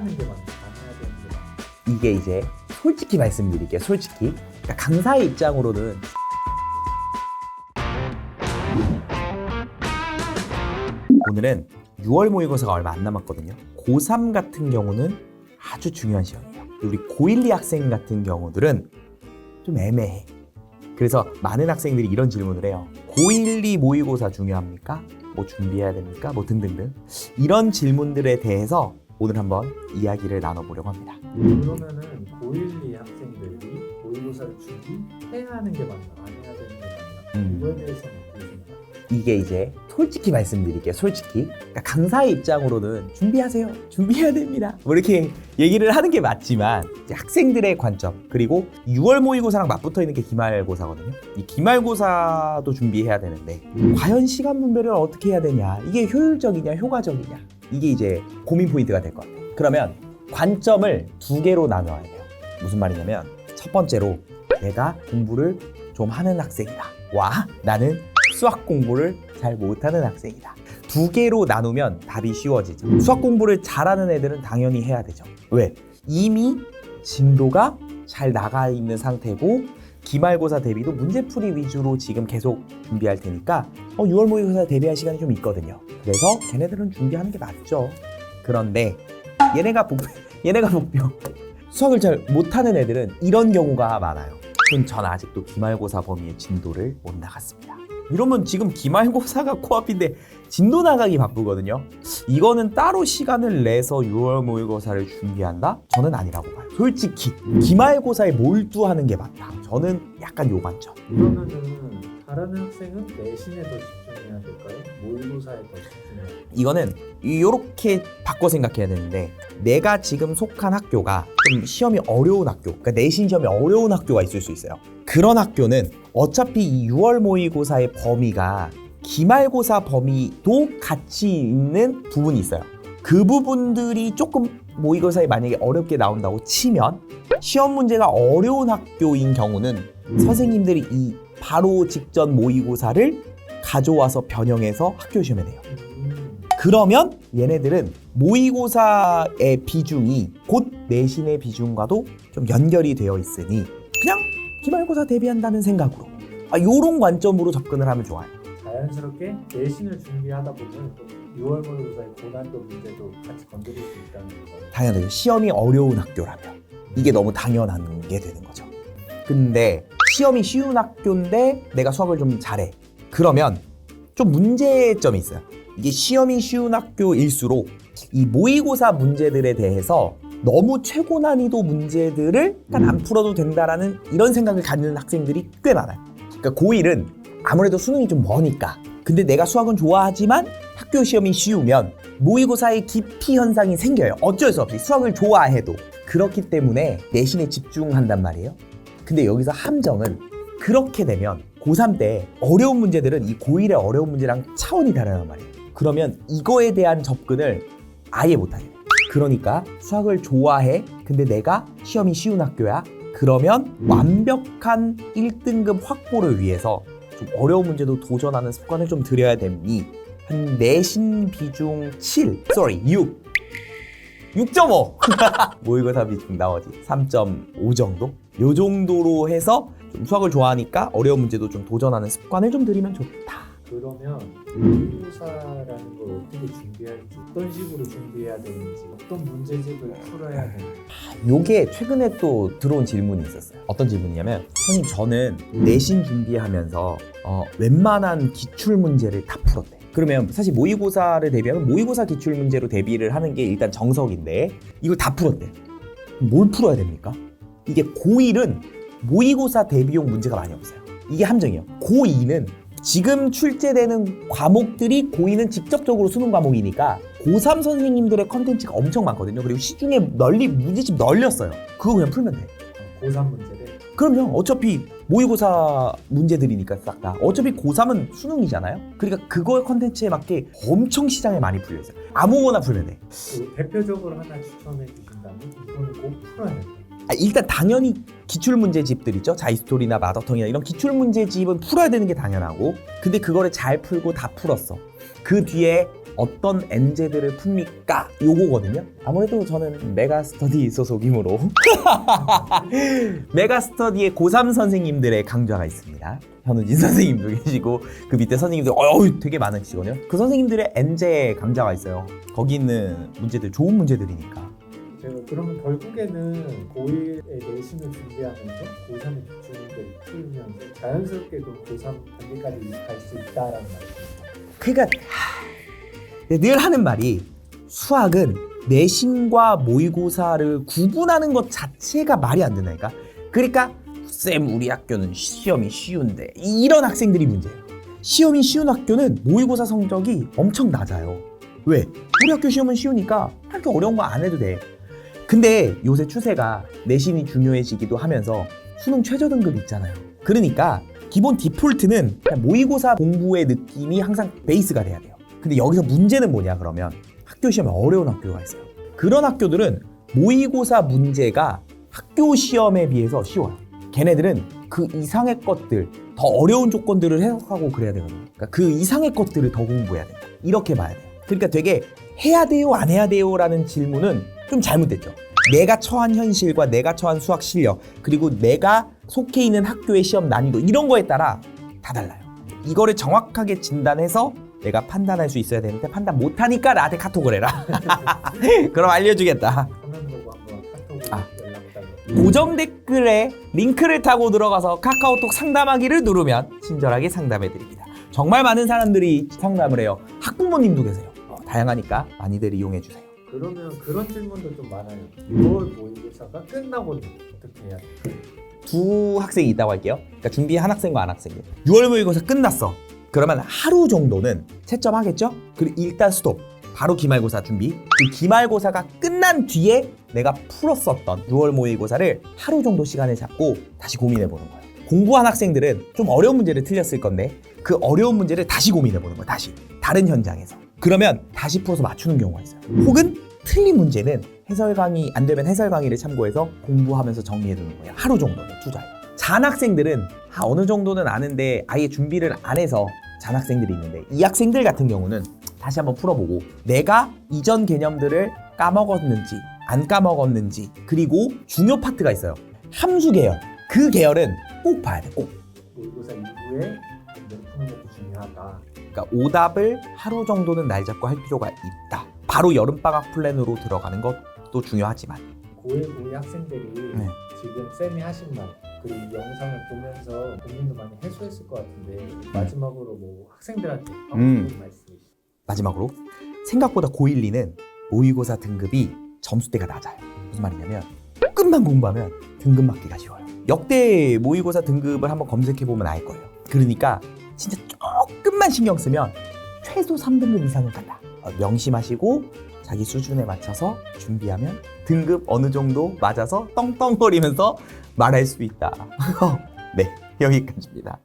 하는 게 맞나? 안 해야 되는 게 맞나? 이게 이제 솔직히 말씀드릴게요. 솔직히. 그러니까 강사의 입장으로는 오늘은 6월 모의고사가 얼마 안 남았거든요. 고3 같은 경우는 아주 중요한 시험이에요. 우리 고1, 2학생 같은 경우들은 좀 애매해. 그래서 많은 학생들이 이런 질문을 해요. 고1, 2 모의고사 중요합니까? 뭐 준비해야 됩니까? 뭐 등등등. 이런 질문들에 대해서 오늘 한번 이야기를 나눠보려고 합니다. 그러면은 고1, 2 학생들이 모의고사를 준비해야 하는 게 맞나? 안 해야 되는 게 맞나? 이거에 대해서는 어떻게 생각하세요? 이게 이제 솔직히 말씀드릴게요. 솔직히. 그러니까 강사의 입장으로는 준비하세요. 준비해야 됩니다. 뭐 이렇게 얘기를 하는 게 맞지만 이제 학생들의 관점 그리고 6월 모의고사랑 맞붙어 있는 게 기말고사거든요. 이 기말고사도 준비해야 되는데 과연 시간 분배를 어떻게 해야 되냐? 이게 효율적이냐 효과적이냐? 이게 이제 고민 포인트가 될 것 같아요. 그러면 관점을 두 개로 나눠야 돼요. 무슨 말이냐면 첫 번째로 내가 공부를 좀 하는 학생이다. 와 나는 수학 공부를 잘 못하는 학생이다. 두 개로 나누면 답이 쉬워지죠. 수학 공부를 잘하는 애들은 당연히 해야 되죠. 왜? 이미 진도가 잘 나가 있는 상태고 기말고사 대비도 문제풀이 위주로 지금 계속 준비할 테니까 6월 모의고사 대비할 시간이 좀 있거든요. 그래서 걔네들은 준비하는 게 맞죠. 그런데 얘네가 복병 수학을 잘 못하는 애들은 이런 경우가 많아요. 전 아직도 기말고사 범위의 진도를 못 나갔습니다. 이러면 지금 기말고사가 코앞인데 진도 나가기 바쁘거든요. 이거는 따로 시간을 내서 6월 모의고사를 준비한다? 저는 아니라고 봐요. 솔직히 기말고사에 몰두하는 게 맞다. 저는 약간 요 관점. 그러면은 다른 학생은 내신에 더 집중해야 될까요? 모의고사에 더 집중해야 될까요? 이거는 이렇게 바꿔 생각해야 되는데 내가 지금 속한 학교가 좀 시험이 어려운 학교, 그러니까 내신 시험이 어려운 학교가 있을 수 있어요. 그런 학교는 어차피 이 6월 모의고사의 범위가 기말고사 범위도 같이 있는 부분이 있어요. 그 부분들이 조금 모의고사에 만약에 어렵게 나온다고 치면 시험 문제가 어려운 학교인 경우는 선생님들이 이 바로 직전 모의고사를 가져와서 변형해서 학교 시험에 내요. 그러면 얘네들은 모의고사의 비중이 곧 내신의 비중과도 좀 연결이 되어 있으니 그냥 기말고사 대비한다는 생각으로 요런 관점으로 접근을 하면 좋아요. 자연스럽게 내신을 준비하다 보면 또 6월 모의고사의 고난도 문제도 같이 건드릴 수 있다는 거죠. 당연하죠. 시험이 어려운 학교라면 이게 너무 당연한 게 되는 거죠. 근데 시험이 쉬운 학교인데 내가 수학을 좀 잘해. 그러면 좀 문제점이 있어요. 이게 시험이 쉬운 학교일수록 이 모의고사 문제들에 대해서 너무 최고 난이도 문제들을 안 풀어도 된다라는 이런 생각을 갖는 학생들이 꽤 많아요. 그러니까 고1은 아무래도 수능이 좀 머니까 근데 내가 수학은 좋아하지만 학교 시험이 쉬우면 모의고사의 기피 현상이 생겨요. 어쩔 수 없이 수학을 좋아해도. 그렇기 때문에 내신에 집중한단 말이에요. 근데 여기서 함정은 그렇게 되면 고3 때 어려운 문제들은 이 고1의 어려운 문제랑 차원이 다르단 말이에요. 그러면 이거에 대한 접근을 아예 못하게 돼요. 그러니까 수학을 좋아해. 근데 내가 시험이 쉬운 학교야. 그러면 완벽한 1등급 확보를 위해서 좀 어려운 문제도 도전하는 습관을 좀 들여야 되니 한 내신 비중 6.5 모의고사 비중 나머지 3.5 정도? 요 정도로 해서 좀 수학을 좋아하니까 어려운 문제도 좀 도전하는 습관을 좀 들이면 좋다. 그러면 모의고사라는 걸 어떻게 준비할지, 어떤 식으로 준비해야 되는지, 어떤 문제집을 풀어야 되는지. 요게 최근에 또 들어온 질문이 있었어요. 어떤 질문이냐면 선생님 저는 내신 준비하면서 웬만한 기출 문제를 다 풀었대. 그러면 사실 모의고사를 대비하면 모의고사 기출 문제로 대비를 하는 게 일단 정석인데 이걸 다 풀었대. 뭘 풀어야 됩니까? 이게 고1은 모의고사 대비용 문제가 많이 없어요. 이게 함정이에요. 고2는 지금 출제되는 과목들이 고2는 직접적으로 수능 과목이니까 고3 선생님들의 컨텐츠가 엄청 많거든요. 그리고 시중에 널리 문제집 널렸어요. 그거 그냥 풀면 돼. 고3 문제를? 그럼요. 어차피 모의고사 문제들이니까 싹 다. 어차피 고3은 수능이잖아요. 그러니까 그거의 컨텐츠에 맞게 엄청 시장에 많이 풀려있어요. 아무거나 풀면 돼. 대표적으로 하나 추천해 주신다면 이거는 꼭 풀어야 된다. 일단 당연히 기출문제집들 있죠. 자이스토리나 마더텅이나 이런 기출문제집은 풀어야 되는 게 당연하고 근데 그거를 잘 풀고 다 풀었어. 그 뒤에 어떤 엔제들을 풉니까? 요거거든요. 아무래도 저는 메가스터디 소속이므로 메가스터디의 고3 선생님들의 강좌가 있습니다. 현우진 선생님도 계시고 그 밑에 선생님들 되게 많으시거든요. 그 선생님들의 엔제 강좌가 있어요. 거기 있는 문제들 좋은 문제들이니까. 제가 그러면 결국에는 고1의 내신을 준비하면서 고3의 기준을 키우면서 자연스럽게 그 고3 단계까지 갈 수 있다라는 말입니다. 그러니까 늘 하는 말이 수학은 내신과 모의고사를 구분하는 것 자체가 말이 안 된다니까. 그러니까 쌤 우리 학교는 시험이 쉬운데 이런 학생들이 문제예요. 시험이 쉬운 학교는 모의고사 성적이 엄청 낮아요. 왜? 우리 학교 시험은 쉬우니까 그렇게 어려운 거 안 해도 돼. 근데 요새 추세가 내신이 중요해지기도 하면서 수능 최저 등급 있잖아요. 그러니까 기본 디폴트는 그냥 모의고사 공부의 느낌이 항상 베이스가 돼야 돼요. 근데 여기서 문제는 뭐냐 그러면 학교 시험에 어려운 학교가 있어요. 그런 학교들은 모의고사 문제가 학교 시험에 비해서 쉬워요. 걔네들은 그 이상의 것들, 더 어려운 조건들을 해석하고 그래야 되거든요. 그러니까 그 이상의 것들을 더 공부해야 된다. 이렇게 봐야 돼요. 그러니까 되게 해야 돼요, 안 해야 돼요 라는 질문은 좀 잘못됐죠. 내가 처한 현실과 내가 처한 수학 실력, 그리고 내가 속해 있는 학교의 시험 난이도 이런 거에 따라 다 달라요. 이거를 정확하게 진단해서 내가 판단할 수 있어야 되는데 판단 못하니까 나한테 카톡을 해라. 그럼 알려주겠다. 화면 보고 한번 카톡으로 연락달라고. 고정 댓글에 링크를 타고 들어가서 카카오톡 상담하기를 누르면 친절하게 상담해드립니다. 정말 많은 사람들이 상담을 해요. 학부모님도 계세요. 다양하니까 많이들 이용해주세요. 그러면 그런 질문도 좀 많아요. 6월 모의고사가 끝나고는 어떻게 해야 될까요? 두 학생이 있다고 할게요. 그러니까 준비한 학생과 안 학생이 6월 모의고사 끝났어. 그러면 하루 정도는 채점하겠죠? 그리고 일단 스톱. 바로 기말고사 준비. 그 기말고사가 끝난 뒤에 내가 풀었었던 6월 모의고사를 하루 정도 시간을 잡고 다시 고민해보는 거예요. 공부한 학생들은 좀 어려운 문제를 틀렸을 건데 그 어려운 문제를 다시 고민해보는 거예요. 다시. 다른 현장에서. 그러면 다시 풀어서 맞추는 경우가 있어요. 혹은 틀린 문제는 해설 강의 안 되면 해설 강의를 참고해서 공부하면서 정리해두는 거예요. 하루 정도는 투자해요. 잔 학생들은 어느 정도는 아는데 아예 준비를 안 해서 잔 학생들이 있는데 이 학생들 같은 경우는 다시 한번 풀어보고 내가 이전 개념들을 까먹었는지 안 까먹었는지 그리고 중요 파트가 있어요. 함수 계열. 그 계열은 꼭 봐야 돼. 꼭. 모의고사 이후에 이제 푸는 것도 중요하다. 그러니까 오답을 하루 정도는 날 잡고 할 필요가 있다. 바로 여름방학 플랜으로 들어가는 것도 중요하지만 고1 고이 학생들이 네. 지금 쌤이 하신 말 그리고 이 영상을 보면서 고민도 많이 해소했을 것 같은데 마지막으로 뭐 학생들한테 하고 싶은 말씀이 마지막으로 생각보다 고1, 2는 모의고사 등급이 점수대가 낮아요. 무슨 말이냐면 조금만 공부하면 등급 맞기가 쉬워요. 역대 모의고사 등급을 한번 검색해보면 알 거예요. 그러니까 진짜 조금만 신경 쓰면 최소 3등급 이상은 간다. 명심하시고 자기 수준에 맞춰서 준비하면 등급 어느 정도 맞아서 떵떵거리면서 말할 수 있다. 네, 여기까지입니다.